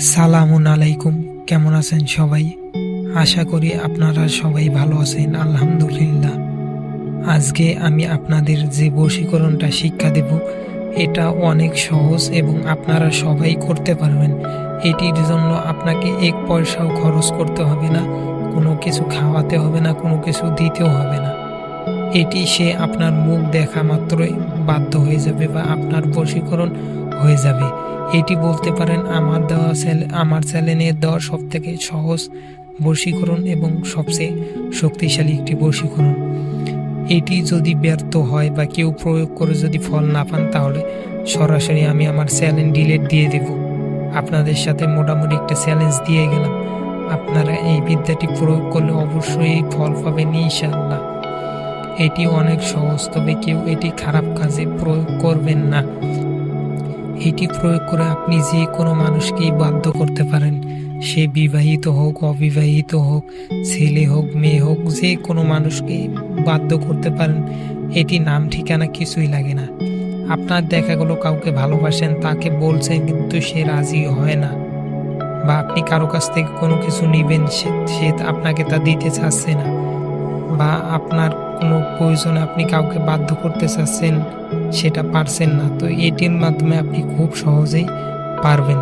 সালামুন আলাইকুম। কেমন আছেন সবাই? আশা করি আপনারা সবাই ভালো আছেন। আলহামদুলিল্লাহ। আজকে আমি আপনাদের যে বশীকরণটা শিক্ষা দেব, এটা অনেক সহজ এবং আপনারা সবাই করতে পারবেন। এটির জন্য আপনাকে এক পয়সাও খরচ করতে হবে না, কোনো কিছু খাওয়াতে হবে না, কোনো কিছু দিতেও হবে না। এটি সে আপনার মুখ দেখা মাত্রই বাধ্য হয়ে যাবে বা আপনার বশীকরণ হয়ে যাবে। এটি বলতে পারেন আমার চ্যানেলের দেওয়া সবথেকে সহজ বশীকরণ এবং সবচেয়ে শক্তিশালী একটি বশীকরণ। এটি যদি ব্যর্থ হয় বা কেউ প্রয়োগ করে যদি ফল না পান, তাহলে সরাসরি আমি আমার চ্যানেল ডিলিট দিয়ে দেব। আপনাদের সাথে মোটামুটি একটা চ্যালেঞ্জ দিয়ে গেলাম। আপনারা এই বিদ্যাটি প্রয়োগ করলে অবশ্যই ফল পাবেন ইনশাআল্লাহ। এটি অনেক সহজ, তবে কেউ এটি খারাপ কাজে প্রয়োগ করবেন না। এটি প্রয়োগ করে আপনি যে কোনো মানুষকেই বাধ্য করতে পারেন, সে বিবাহিত হোক, অবিবাহিত হোক, ছেলে হোক, মেয়ে হোক, যে কোনো মানুষকে বাধ্য করতে পারেন। এটি নাম ঠিকানা কিছুই লাগে না। আপনার দেখা গেলো কাউকে ভালোবাসেন, তাকে বলছেন কিন্তু সে রাজি হয় না, বা আপনি কারো কাছ থেকে কোনো কিছু নেবেন, সে আপনাকে তা দিতে চাচ্ছে না, বা আপনার কোনো প্রয়োজনে আপনি কাউকে বাধ্য করতে চাচ্ছেন, সেটা পারছেন না, তো এটির মাধ্যমে আপনি খুব সহজেই পারবেন।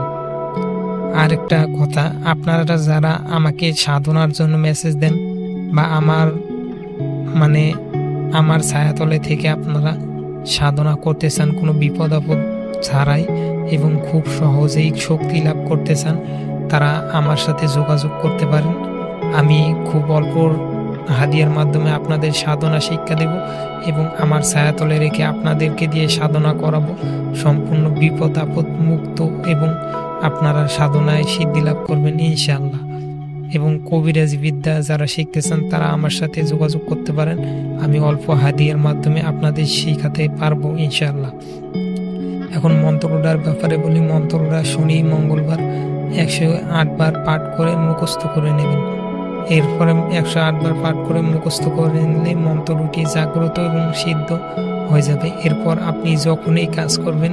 আরেকটা কথা, আপনারা যারা আমাকে সাধনার জন্য মেসেজ দেন বা আমার ছায়াতলে থেকে আপনারা সাধনা করতে চান কোনো বিপদ আপদ ছাড়াই এবং খুব সহজেই শক্তি লাভ করতে চান, তারা আমার সাথে যোগাযোগ করতে পারেন। আমি খুব অল্প হাদিয়ার মাধ্যমে আপনাদের সাধনা শিক্ষা দেব এবং আমার ছায়াতলে রেখে আপনাদেরকে দিয়ে সাধনা করাবো, সম্পূর্ণ বিপদ আপদ মুক্ত, এবং আপনারা সাধনায় সিদ্ধি লাভ করবেন ইনশাআল্লাহ। এবং কবিরাজি বিদ্যা যারা শিখতে চান, তারা আমার সাথে যোগাযোগ করতে পারেন। আমি অল্প হাদিয়ার মাধ্যমে আপনাদের শিখাতে পারবো ইনশাআল্লাহ। এখন মন্ত্রটার ব্যাপারে বলি। মন্ত্রটা শনি মঙ্গলবার 108 বার পাঠ করে মুখস্থ করে নেবেন। এরপরে 108 বার পাঠ করে মুখস্থ করে নিলে মন্ত্রটি জাগ্রত এবং সিদ্ধ হয়ে যাবে। এরপর আপনি যখনই কাজ করবেন,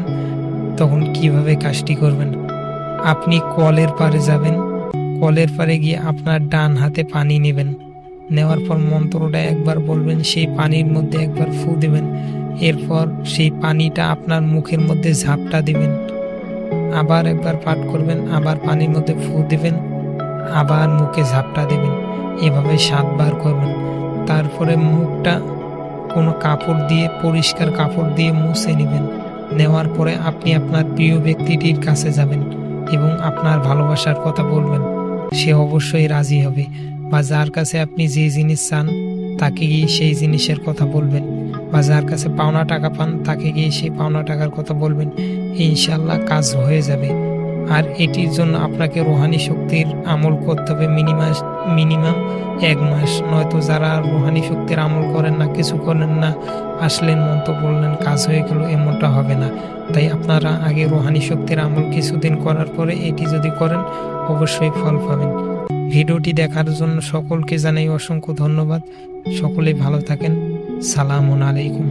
তখন কিভাবে কাজটি করবেন, আপনি কলের পাড়ে যাবেন। কলের পাড়ে গিয়ে আপনার ডান হাতে পানি নেবেন। নেওয়ার পর মন্ত্রটা একবার বলবেন, সেই পানির মধ্যে একবার ফু দেবেন। এরপর সেই পানিটা আপনার মুখের মধ্যে ঝাপটা দিবেন। আবার একবার পাঠ করবেন, আবার পানির মধ্যে ফু দেবেন, আবার মুখে ঝাপটা দেবেন। এভাবে 7 বার করবেন। তারপরে মুখটা কোনো কাপড় দিয়ে, পরিষ্কার কাপড় দিয়ে মুছে নেবেন। নেওয়ার পরে আপনি আপনার প্রিয় ব্যক্তিটির কাছে যাবেন এবং আপনার ভালোবাসার কথা বলবেন। সে অবশ্যই রাজি হবে, বা যার কাছে আপনি যে জিনিস চান তাকে গিয়ে সেই জিনিসের কথা বলবেন, বা যার কাছে পাওনা টাকা পান তাকে গিয়ে সেই পাওনা টাকার কথা বলবেন। ইনশাআল্লাহ কাজ হয়ে যাবে। আর এটির জন্য আপনাকে রুহানি শক্তির আমল করতে হবে মিনিমাম 1 মাস। নয়তো যারা রুহানি শক্তির আমল করেন না, কিছু করেন না, আসলেন মন্ত্র বললেন কাজ হয়ে গেল, এমনটা হবে না। তাই আপনারা আগে রুহানি শক্তির আমল কিছুদিন করার পরে এটি যদি করেন, অবশ্যই ফল পাবেন। ভিডিওটি দেখার জন্য সকলকে জানাই অসংখ্য ধন্যবাদ। সকলেই ভালো থাকেন। সালামুন আলাইকুম।